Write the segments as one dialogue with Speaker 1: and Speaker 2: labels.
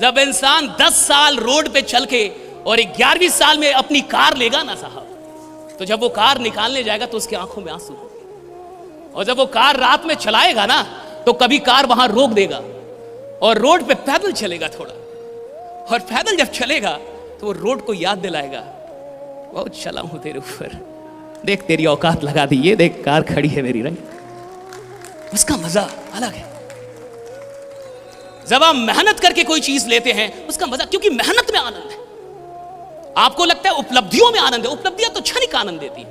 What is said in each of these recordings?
Speaker 1: जब इंसान 10 साल रोड पे चल के और 11वीं साल में अपनी कार लेगा ना साहब, तो जब वो कार निकालने जाएगा तो उसकी आंखों में आंसू होंगे। और जब वो कार रात में चलाएगा ना, तो कभी कार वहां रोक देगा और रोड पे पैदल चलेगा थोड़ा, और पैदल जब चलेगा तो वो रोड को याद दिलाएगा, बहुत चला हूं तेरे ऊपर, देख तेरी औकात लगा दी, ये देख कार खड़ी है मेरी, रंग। उसका मजा अलग है। जब आप मेहनत करके कोई चीज लेते हैं उसका मजा, क्योंकि मेहनत में आनंद है। आपको लगता है उपलब्धियों में आनंद है, उपलब्धियां तो क्षणिक आनंद देती है।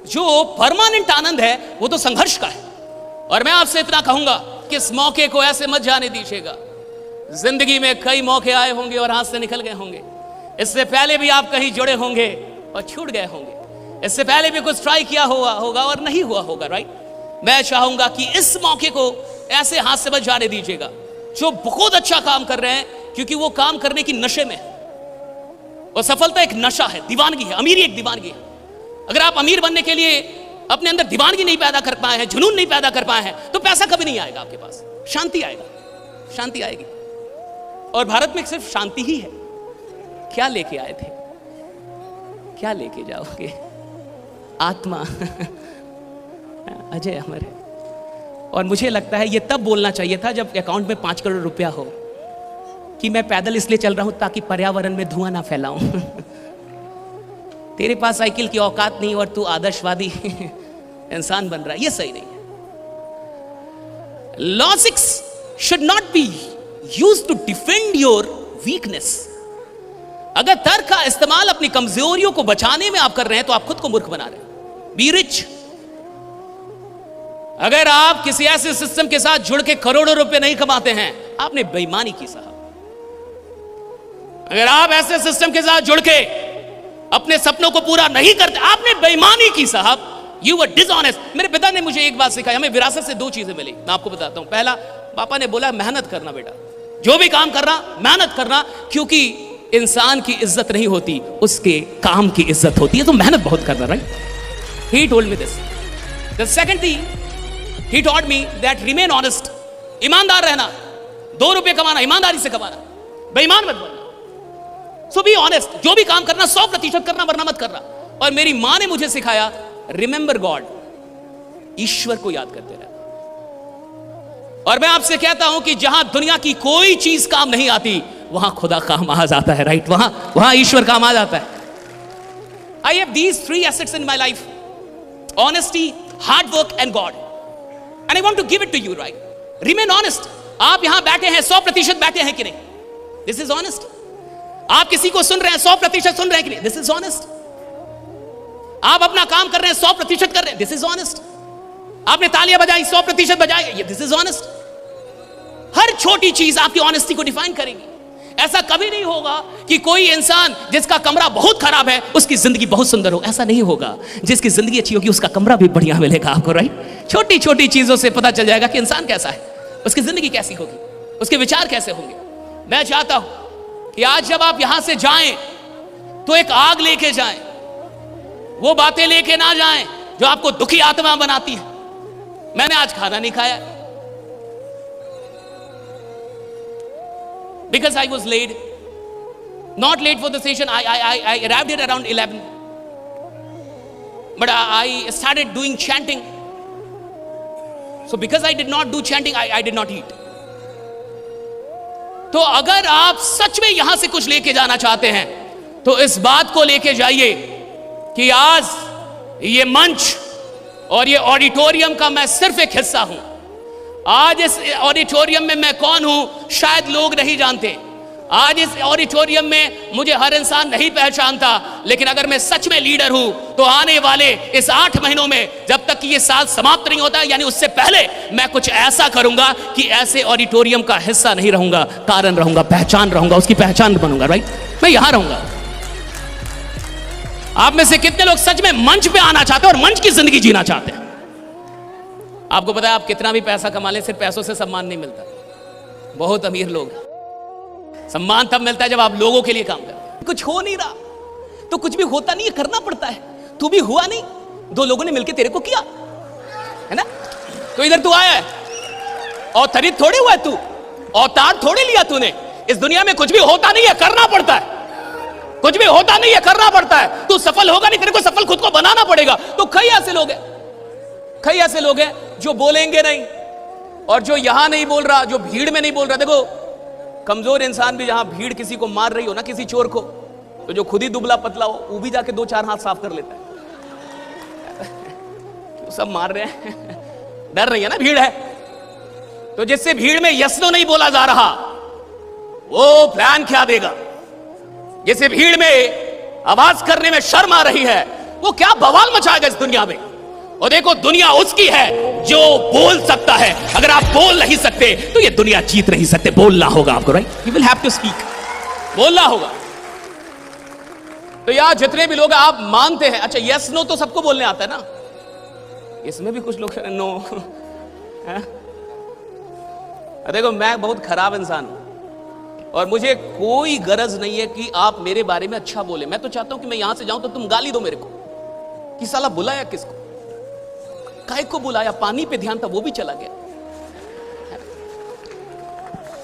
Speaker 1: जो परमानेंट आनंद है वो तो संघर्ष का है। और मैं आपसे इतना कहूंगा कि इस मौके को ऐसे मत जाने दीजिएगा। जिंदगी में कई मौके आए होंगे और हाथ से निकल गए होंगे। इससे पहले भी आप कहीं जुड़े होंगे और छूट गए होंगे। इससे पहले भी कुछ ट्राई किया होगा और नहीं हुआ होगा, राइट। मैं चाहूंगा कि इस मौके को ऐसे हाथ से मत जाने दीजिएगा। जो बहुत अच्छा काम कर रहे हैं, क्योंकि वो काम करने की नशे में है, और सफलता एक नशा है, दीवानगी है, अमीरी एक दीवानगी है। अगर आप अमीर बनने के लिए अपने अंदर दीवानगी नहीं पैदा कर पाए हैं, जुनून नहीं पैदा कर पाए हैं, तो पैसा कभी नहीं आएगा आपके पास। शांति आएगा, शांति आएगी। और भारत में सिर्फ शांति ही है। क्या लेके आए थे, क्या लेके जाओगे? आत्मा। अजय अमर है। और मुझे लगता है ये तब बोलना चाहिए था जब अकाउंट में 5 करोड़ रुपया हो, कि मैं पैदल इसलिए चल रहा हूं ताकि पर्यावरण में धुआं ना फैलाऊं। तेरे पास साइकिल की औकात नहीं और तू आदर्शवादी इंसान बन रहा है, ये सही नहीं है। Logics should not be used to defend your weakness. अगर तर्क का इस्तेमाल अपनी कमजोरियों को बचाने में आप कर रहे हैं तो आप खुद को मूर्ख बना रहे हैं। Be rich. अगर आप किसी ऐसे सिस्टम के साथ जुड़ के करोड़ों रुपए नहीं कमाते हैं, आपने बेईमानी की साहब। अगर आप ऐसे सिस्टम के साथ जुड़ के अपने सपनों को पूरा नहीं करते, आपने बेईमानी की साहब। You were dishonest. मेरे पिता ने मुझे एक बात सिखाई, हमें विरासत से 2 चीजें मिली, मैं आपको बताता हूं। पहला, पापा ने बोला मेहनत करना बेटा, जो भी काम करना मेहनत करना, क्योंकि इंसान की इज्जत नहीं होती, उसके काम की इज्जत होती है। तो मेहनत बहुत करना, right. He told me this. The second thing he taught me that remain honest. ईमानदार रहना, 2 रुपए कमाना ईमानदारी से कमाना, बेईमान मत बनना। सो बी ऑनेस्ट। जो भी काम करना 100% करना, वरना मत करना। और मेरी मां ने मुझे सिखाया रिमेंबर गॉड, ईश्वर को याद करते रहना। और मैं आपसे कहता हूं कि जहां दुनिया की कोई चीज काम नहीं आती, वहां खुदा काम आ जाता है, राइट। वहां ईश्वर काम आ जाता है। I have these 3 assets in my life: honesty, hard work and God. And I want to give it to you, right. Remain honest. आप यहां बैठे हैं, 100% बैठे हैं कि नहीं? This is honest. आप किसी को सुन रहे हैं, 100% सुन रहे हैं कि नहीं? This is honest. आप अपना काम कर रहे हैं, 100% कर रहे हैं, दिस इज ऑनेस्ट। आपने तालियां बजाई, 100% बजाई, दिस इज ऑनेस्ट। हर छोटी चीज आपकी ऑनेस्टी को डिफाइन करेगी। ऐसा कभी नहीं होगा कि कोई इंसान जिसका कमरा बहुत खराब है उसकी जिंदगी बहुत सुंदर हो, ऐसा नहीं होगा। जिसकी जिंदगी अच्छी होगी उसका कमरा भी बढ़िया मिलेगा आपको, राइट। छोटी छोटी चीजों से पता चल जाएगा कि इंसान कैसा है, उसकी जिंदगी कैसी होगी, उसके विचार कैसे होंगे। मैं चाहता हूं कि आज जब आप यहां से जाएं तो एक आग लेके जाएं, वो बातें लेके ना जाएं जो आपको दुखी आत्मा बनाती है। मैंने आज खाना नहीं खाया because I was late, not late for the session. I arrived here around 11, but I started doing chanting. So because I did not do chanting, I did not eat. तो अगर आप सच में यहां से कुछ लेके जाना चाहते हैं तो इस बात को लेके जाइए कि आज ये मंच और ये ऑडिटोरियम का मैं सिर्फ एक हिस्सा हूं। आज इस ऑडिटोरियम में मैं कौन हूं शायद लोग नहीं जानते। आज इस ऑडिटोरियम में मुझे हर इंसान नहीं पहचानता, लेकिन अगर मैं सच में लीडर हूं तो आने वाले इस 8 महीनों में, जब तक कि ये साल समाप्त नहीं होता, यानी उससे पहले, मैं कुछ ऐसा करूंगा कि ऐसे ऑडिटोरियम का हिस्सा नहीं रहूंगा, कारण रहूंगा, पहचान रहूंगा, उसकी पहचान बनूंगा, राइट। मैं यहां रहूंगा। आप में से कितने लोग सच में मंच पे आना चाहते हैं और मंच की जिंदगी जीना चाहते हैं? आपको पता है आप कितना भी पैसा कमा लें, सिर्फ पैसों से सम्मान नहीं मिलता। बहुत अमीर लोग, सम्मान तब मिलता है जब आप लोगों के लिए काम करते। कुछ हो नहीं रहा तो कुछ भी होता नहीं है, करना पड़ता है। तू भी हुआ नहीं, 2 लोगों ने मिलकर तेरे को किया है ना। तो इधर तू आया है और थरित थोड़े हुआ है, तू अवतार थोड़ी लिया तूने। इस दुनिया में कुछ भी होता नहीं है, करना पड़ता है। कुछ भी होता नहीं है, करना पड़ता है। तू सफल होगा नहीं, तेरे को सफल खुद को बनाना पड़ेगा। तो कई ऐसे लोग हैं, कई ऐसे लोग हैं जो बोलेंगे नहीं, और जो यहां नहीं बोल रहा, जो भीड़ में नहीं बोल रहा। देखो, कमजोर इंसान भी जहां भीड़ किसी को मार रही हो ना, किसी चोर को, तो जो खुद ही दुबला पतला हो वो भी जाके 2-4 हाथ साफ कर लेता है। सब मार रहे हैं, डर रही है ना, भीड़ है। तो जिससे भीड़ में यस नो नहीं बोला जा रहा, वो प्लान क्या देगा? जिसे भीड़ में आवाज करने में शर्म आ रही है, वो क्या बवाल मचाएगा इस दुनिया में। और देखो, दुनिया उसकी है जो बोल सकता है। अगर आप बोल नहीं सकते तो ये दुनिया जीत नहीं सकते। बोलना होगा आपको, right? You will have to speak, बोलना होगा। तो यार जितने भी लोग आप मानते हैं, अच्छा यस नो तो सबको बोलने आता है ना, इसमें भी कुछ लोग नो। देखो, मैं बहुत खराब इंसान हूं और मुझे कोई गरज नहीं है कि आप मेरे बारे में अच्छा बोले। मैं तो चाहता हूं कि मैं यहां से जाऊं तो तुम गाली दो मेरे को कि साला बुलाया किसको, काय को बुलाया। पानी पे ध्यान था, वो भी चला गया।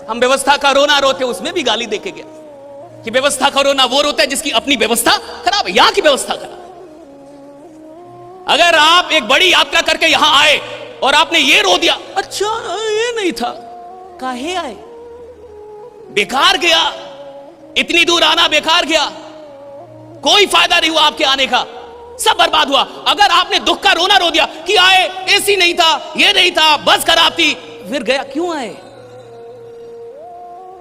Speaker 1: हम व्यवस्था का रोना रोते, उसमें भी गाली देके गया कि व्यवस्था का रोना वो रोता है जिसकी अपनी व्यवस्था खराब है। यहां की व्यवस्था खराब। अगर आप एक बड़ी यात्रा करके यहां आए और आपने ये रो दिया, अच्छा ये नहीं था, काहे आए, बेकार गया, इतनी दूर आना बेकार गया, कोई फायदा नहीं हुआ आपके आने का, सब बर्बाद हुआ। अगर आपने दुख का रोना रो दिया कि आए, एसी नहीं था, ये नहीं था, बस खराब थी, फिर गया, क्यों आए?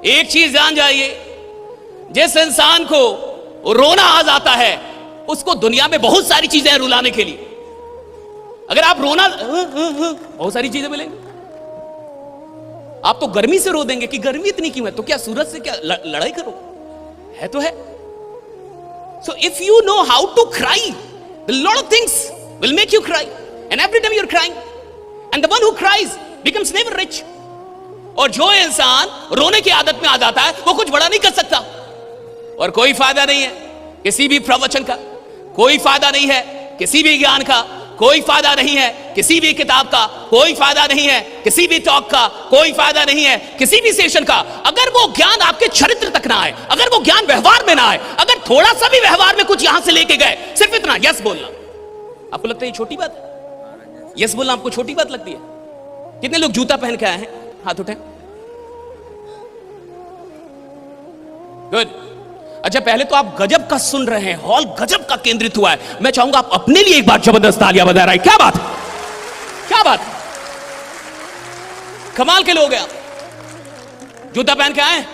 Speaker 1: एक चीज जान जाइए, जिस इंसान को रोना आ जाता है उसको दुनिया में बहुत सारी चीजें हैं रुलाने के लिए। अगर आप रोना, बहुत सारी चीजें मिलेंगी। आप तो गर्मी से रो देंगे कि गर्मी इतनी क्यों है, तो क्या सूरज से क्या लड़ाई करो, है तो है। So if you know how to cry, a lot of things will make you cry, and every time you're crying, and the one who cries becomes never rich. और जो इंसान रोने की आदत में आ जाता है वो कुछ बड़ा नहीं कर सकता। और कोई फायदा नहीं है किसी भी प्रवचन का, कोई फायदा नहीं है किसी भी ज्ञान का, कोई फायदा नहीं है किसी भी किताब का, कोई फायदा नहीं है किसी भी टॉक का, कोई फायदा नहीं है किसी भी सेशन का, अगर वो ज्ञान आपके चरित्र तक ना आए, अगर वो ज्ञान व्यवहार में ना आए, अगर थोड़ा सा भी व्यवहार में कुछ यहां से लेके गए, सिर्फ इतना यस बोलना। आपको लगता है ये छोटी बात है? यस बोलना आपको छोटी बात लगती है? कितने लोग जूता पहन के आए हैं? हाथ उठाएं। गुड। अच्छा, पहले तो आप गजब का सुन रहे हैं, हॉल गजब का केंद्रित हुआ है। मैं चाहूंगा आप अपने लिए एक बार जबरदस्त तालियां बजा रहे हैं। क्या बात, क्या बात, कमाल के लोग हैं आप। जूता पहन के आए,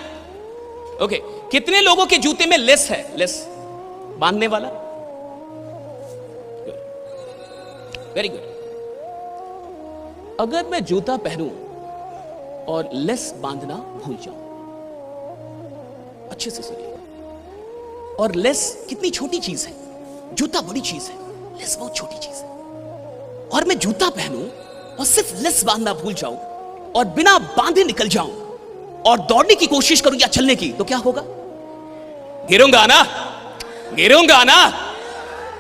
Speaker 1: ओके। कितने लोगों के जूते में लेस है, लेस बांधने वाला? Very good. अगर मैं जूता पहनूं और लेस बांधना भूल जाऊं, अच्छे से सुनिए, और लेस कितनी छोटी चीज है, जूता बड़ी चीज है, लेस बहुत छोटी चीज है, और मैं जूता पहनूं और सिर्फ लेस बांधना भूल जाऊं और बिना बांधे निकल जाऊं और दौड़ने की कोशिश करूं या चलने की, तो क्या होगा? गिरूंगा ना, गिरूंगा ना,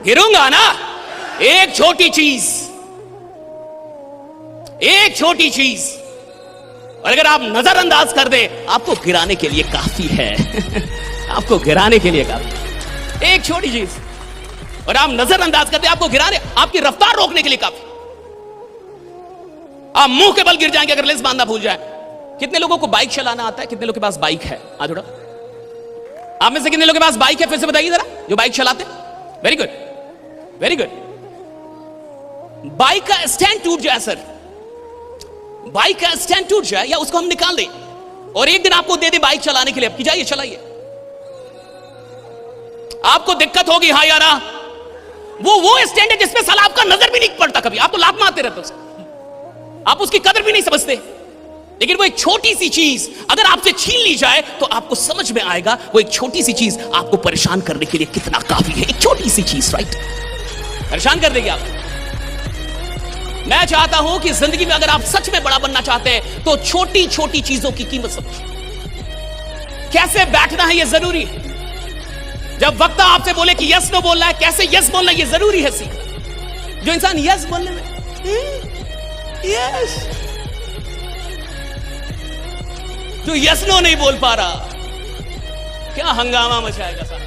Speaker 1: गिरूंगा ना। एक छोटी चीज, एक छोटी चीज, और अगर आप नजरअंदाज कर दे, आपको गिराने के लिए काफी है। आपको गिराने के लिए काफी, एक छोटी चीज, और आप नजरअंदाज करते, आपको गिराने, आपकी रफ्तार रोकने के लिए काफी। आप मुंह के बल गिर जाएंगे अगर लेस बांधना भूल जाए। कितने लोगों को बाइक चलाना आता है? कितने लोगों के पास बाइक है? हाथ उठाओ। आप में से कितने लोगों के पास बाइक है? फिर से बताइए जरा, जो बाइक चलाते। Very good, very good. Bike का स्टैंड टूट जाए सर, बाइक का स्टैंड टूट जाए या उसको हम निकाल दें और एक दिन आपको दे दे बाइक चलाने के लिए, अब जाइए चलाइए, आपको दिक्कत होगी। हाँ यार, वो स्टैंड है जिसमें साला आपका नजर भी नहीं पड़ता कभी, आप तो लात मारते रहते हो, आप उसकी कदर भी नहीं समझते। लेकिन वो एक छोटी सी चीज अगर आपसे छीन ली जाए तो आपको समझ में आएगा वो एक छोटी सी चीज आपको परेशान करने के लिए कितना काफी है। एक छोटी सी चीज, राइट, परेशान कर देगी आप। मैं चाहता हूं कि जिंदगी में अगर आप सच में बड़ा बनना चाहते हैं तो छोटी छोटी चीजों की कीमत समझिए। कैसे बैठना है ये जरूरी है। जब वक्ता आपसे बोले कि यस नो बोलना है, कैसे यस बोलना ये जरूरी है सीखना। जो इंसान यस बोलने में यस जो यस नो नहीं बोल पा रहा, क्या हंगामा मचाएगा साहब।